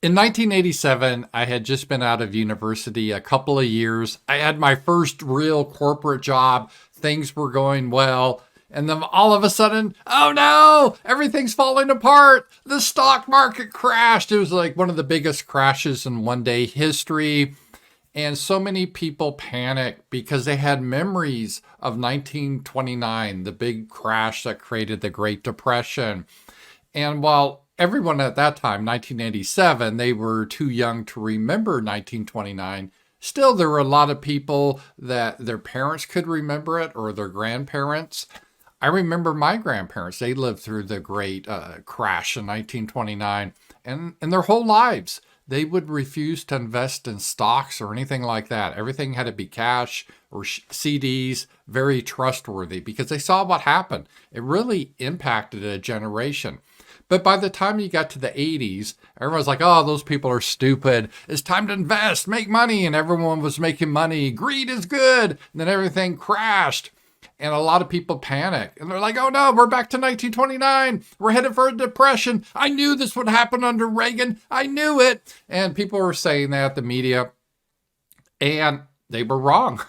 In 1987, I had just been out of university a couple of years. I had my first real corporate job. Things were going well. And then all of a sudden, oh no, everything's falling apart. The stock market crashed. It was like one of the biggest crashes in one day history. And so many people panicked because they had memories of 1929, the big crash that created the Great Depression. And while everyone at that time, 1987, they were too young to remember 1929, still there were a lot of people that their parents could remember it or their grandparents. I remember my grandparents, they lived through the great crash in 1929, and their whole lives, they would refuse to invest in stocks or anything like that. Everything had to be cash or CDs, very trustworthy, because they saw what happened. It really impacted a generation. But by the time you got to the 80s, everyone's like, oh, those people are stupid. It's time to invest, make money. And everyone was making money. Greed is good. And then everything crashed. And a lot of people panic. And they're like, oh no, we're back to 1929. We're headed for a depression. I knew this would happen under Reagan. I knew it. And people were saying that, the media. And they were wrong.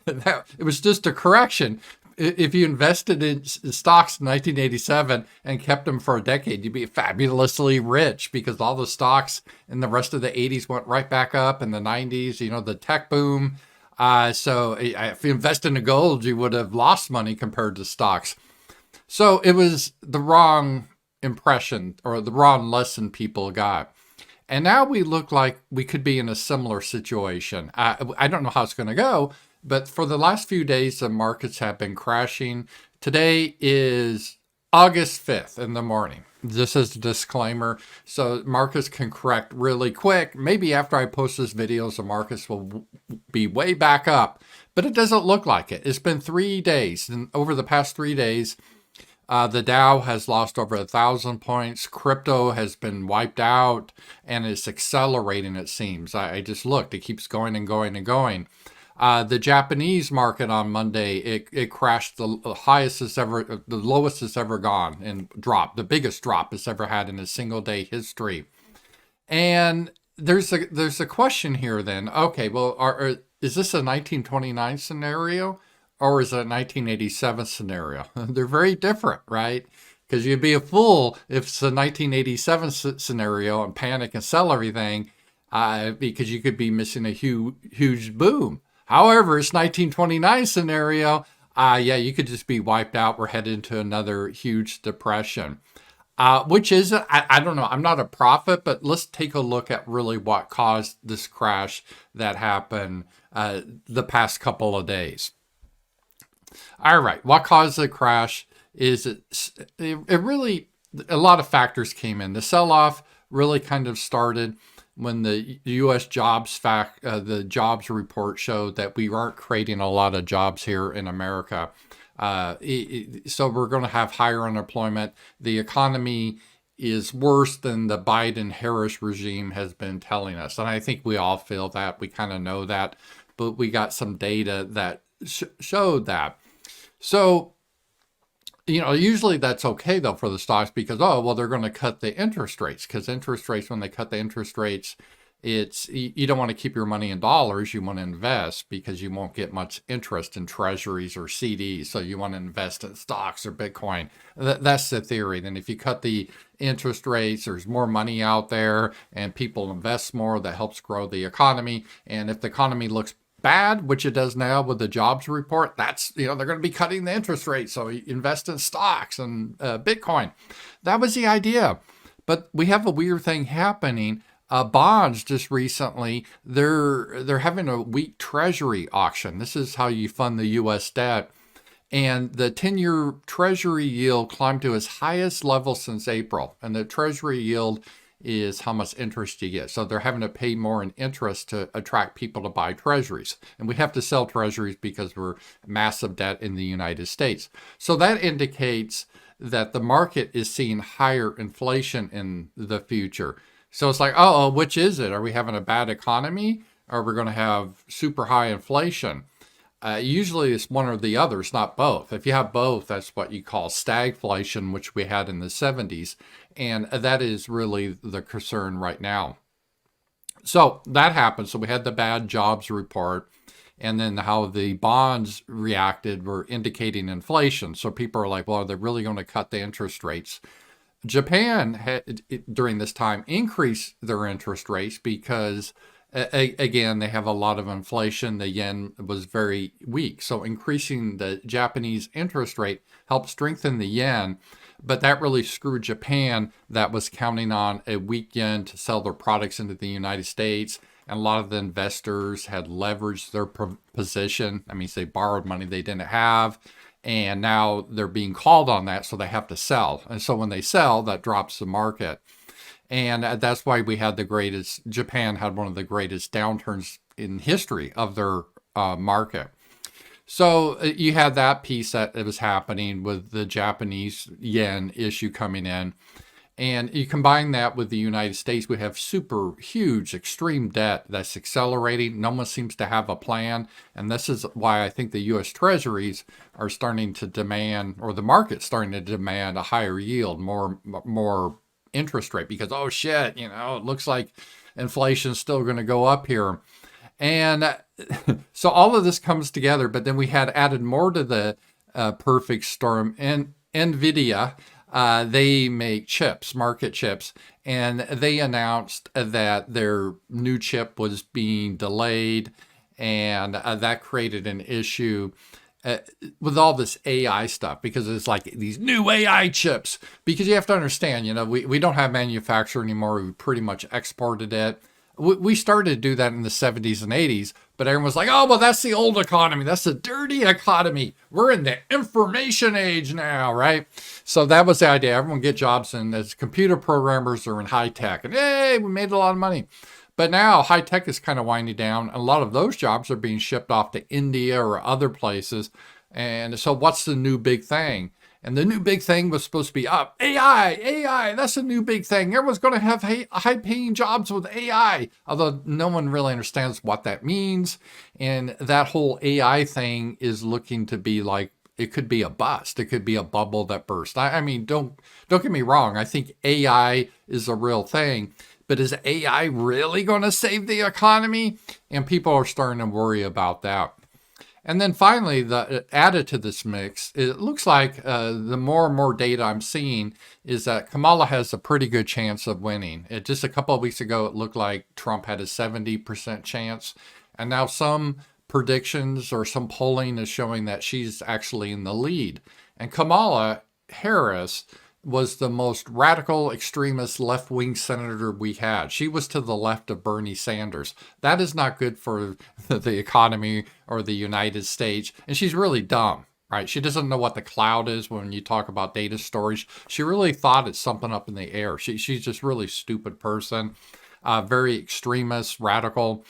It was just a correction. If you invested in stocks in 1987 and kept them for a decade, you'd be fabulously rich because all the stocks in the rest of the 80s went right back up in the 90s, the tech boom. So if you invest in gold, you would have lost money compared to stocks. So it was the wrong impression or the wrong lesson people got. And now we look like we could be in a similar situation. I don't know how it's going to go, but for the last few days, the markets have been crashing. Today is August 5th in the morning. This is a disclaimer. So markets can correct really quick. Maybe after I post this video, the markets will be way back up, but it doesn't look like it. It's been 3 days. And over the past 3 days, the Dow has lost over 1,000 points. Crypto has been wiped out and it's accelerating, it seems. I just looked, it keeps going and going and going. The Japanese market on Monday, it crashed the highest it's ever, the lowest it's ever gone and dropped, the biggest drop it's ever had in a single day history. And there's a question here then. Okay, well, is this a 1929 scenario or is it a 1987 scenario? They're very different, right? Because you'd be a fool if it's a 1987 scenario and panic and sell everything because you could be missing a huge boom. However, it's 1929 scenario. You could just be wiped out. We're headed into another huge depression. Which is, I don't know. I'm not a prophet, but let's take a look at really what caused this crash that happened the past couple of days. All right, what caused the crash is it really, a lot of factors came in. The sell-off really kind of started when the U.S. the jobs report showed that we aren't creating a lot of jobs here in America. So we're going to have higher unemployment. The economy is worse than the Biden-Harris regime has been telling us. And I think we all feel that. We kind of know that. But we got some data that showed that. So, usually that's okay, though, for the stocks because, they're going to cut the interest rates because interest rates, when they cut the interest rates, you don't want to keep your money in dollars. You want to invest because you won't get much interest in treasuries or CDs. So you want to invest in stocks or Bitcoin. That's the theory. Then if you cut the interest rates, there's more money out there and people invest more. That helps grow the economy. And if the economy looks bad, which it does now with the jobs report, that's, they're going to be cutting the interest rate. So you invest in stocks and Bitcoin. That was the idea. But we have a weird thing happening. Bonds just recently, they're having a weak treasury auction. This is how you fund the U.S. debt. And the 10-year treasury yield climbed to its highest level since April. And the treasury yield is how much interest you get. So they're having to pay more in interest to attract people to buy treasuries. And we have to sell treasuries because we're massive debt in the United States. So that indicates that the market is seeing higher inflation in the future. So it's like, which is it? Are we having a bad economy? Or are we going to have super high inflation? Usually it's one or the other, it's not both. If you have both, that's what you call stagflation, which we had in the 70s. And that is really the concern right now. So that happened. So we had the bad jobs report, and then how the bonds reacted were indicating inflation. So people are like, well, are they really going to cut the interest rates? Japan had, during this time, increased their interest rates because, again, they have a lot of inflation. The yen was very weak. So increasing the Japanese interest rate helped strengthen the yen. But that really screwed Japan, that was counting on a weak yen to sell their products into the United States. And a lot of the investors had leveraged their position. I mean, they borrowed money they didn't have, and now they're being called on that, so they have to sell. And so when they sell, that drops the market. And that's why we had Japan had one of the greatest downturns in history of their market. So you had that piece that it was happening with the Japanese yen issue coming in. And you combine that with the United States, we have super huge extreme debt that's accelerating. No one seems to have a plan. And this is why I think the US Treasuries are starting to demand, or the market's starting to demand, a higher yield, more interest rate, because, oh shit, it looks like inflation's still going to go up here. And so all of this comes together, but then we had added more to the perfect storm. And NVIDIA, they make chips, market chips, and they announced that their new chip was being delayed, and that created an issue with all this AI stuff, because it's like these new AI chips. Because you have to understand, we don't have manufacture anymore. We pretty much exported it. We started to do that in the 70s and 80s, but everyone was like, oh, well, that's the old economy. That's the dirty economy. We're in the information age now, right? So that was the idea. Everyone get jobs as computer programmers or in high tech. And hey, we made a lot of money. But now high tech is kind of winding down. A lot of those jobs are being shipped off to India or other places. And so what's the new big thing? And the new big thing was supposed to be AI. That's a new big thing. Everyone's going to have high-paying jobs with AI, although no one really understands what that means. And that whole AI thing is looking to be like, it could be a bust. It could be a bubble that burst. I mean, don't get me wrong. I think AI is a real thing. But is AI really going to save the economy? And people are starting to worry about that. And then finally, added to this mix, it looks like the more and more data I'm seeing is that Kamala has a pretty good chance of winning. Just a couple of weeks ago, it looked like Trump had a 70% chance. And now some predictions or some polling is showing that she's actually in the lead. And Kamala Harris was the most radical, extremist, left-wing senator we had. She was to the left of Bernie Sanders. That is not good for the economy or the United States. And she's really dumb, right? She doesn't know what the cloud is when you talk about data storage. She really thought it's something up in the air. She's just really stupid person, very extremist, radical.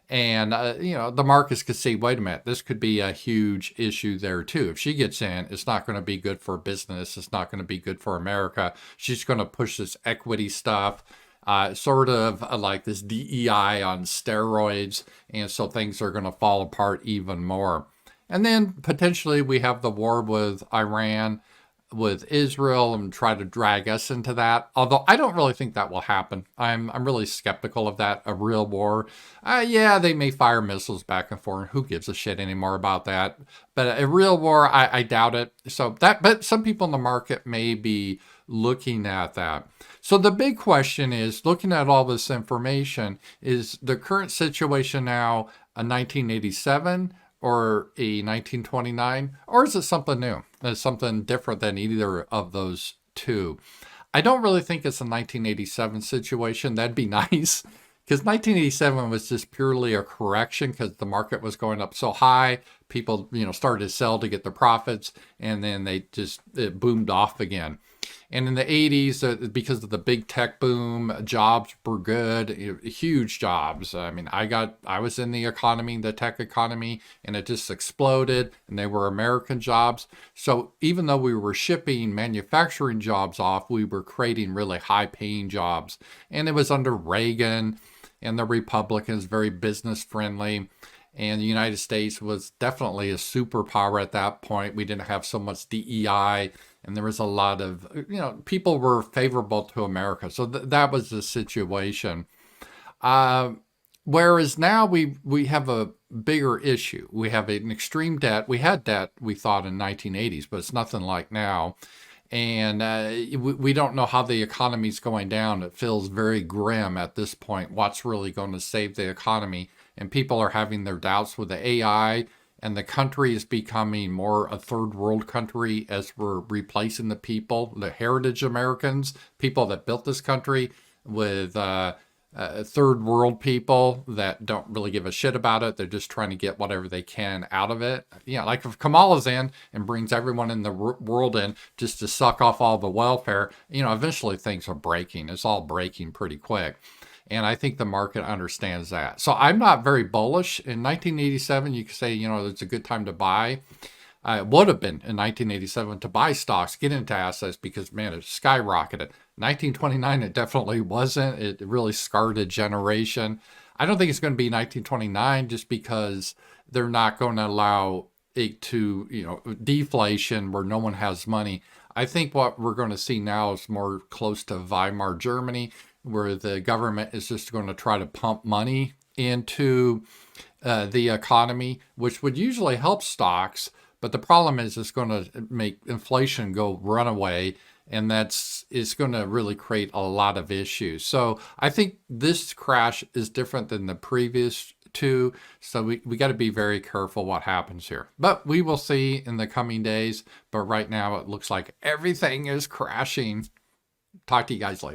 And, the markets could see, wait a minute, this could be a huge issue there too. If she gets in, it's not going to be good for business. It's not going to be good for America. She's going to push this equity stuff, sort of like this DEI on steroids. And so things are going to fall apart even more. And then potentially we have the war with Iran, with Israel, and try to drag us into that. Although I don't really think that will happen. I'm really skeptical of that, a real war. Yeah, they may fire missiles back and forth. Who gives a shit anymore about that? But a real war, I doubt it. But some people in the market may be looking at that. So the big question is, looking at all this information, is the current situation now a 1987 or a 1929, or is it something new? It's something different than either of those two. I don't really think it's a 1987 situation. That'd be nice, because 1987 was just purely a correction because the market was going up so high. People, started to sell to get the profits, and then it boomed off again. And in the 80s, because of the big tech boom, jobs were good, huge jobs. I mean, I was in the economy, the tech economy, and it just exploded, and they were American jobs. So even though we were shipping manufacturing jobs off, we were creating really high paying jobs. And it was under Reagan and the Republicans, very business friendly. And the United States was definitely a superpower at that point. We didn't have so much DEI. And there was a lot of, people were favorable to America. So that was the situation. Whereas now we have a bigger issue. We have an extreme debt. We had debt, we thought, in 1980s, but it's nothing like now. And we don't know how the economy's going down. It feels very grim at this point. What's really going to save the economy? And people are having their doubts with the AI, and the country is becoming more a third world country as we're replacing the people, the heritage Americans, people that built this country, with third world people that don't really give a shit about it. They're just trying to get whatever they can out of it. Yeah, like if Kamala's in and brings everyone in the world in just to suck off all the welfare, eventually things are breaking. It's all breaking pretty quick. And I think the market understands that. So I'm not very bullish. In 1987, you could say, it's a good time to buy. It would have been in 1987 to buy stocks, get into assets, because man, it skyrocketed. 1929, it definitely wasn't. It really scarred a generation. I don't think it's going to be 1929 just because they're not going to allow it to, deflation where no one has money. I think what we're going to see now is more close to Weimar Germany, where the government is just going to try to pump money into the economy, which would usually help stocks. But the problem is it's going to make inflation go runaway, and it's going to really create a lot of issues. So I think this crash is different than the previous two. So we got to be very careful what happens here. But we will see in the coming days. But right now it looks like everything is crashing. Talk to you guys later.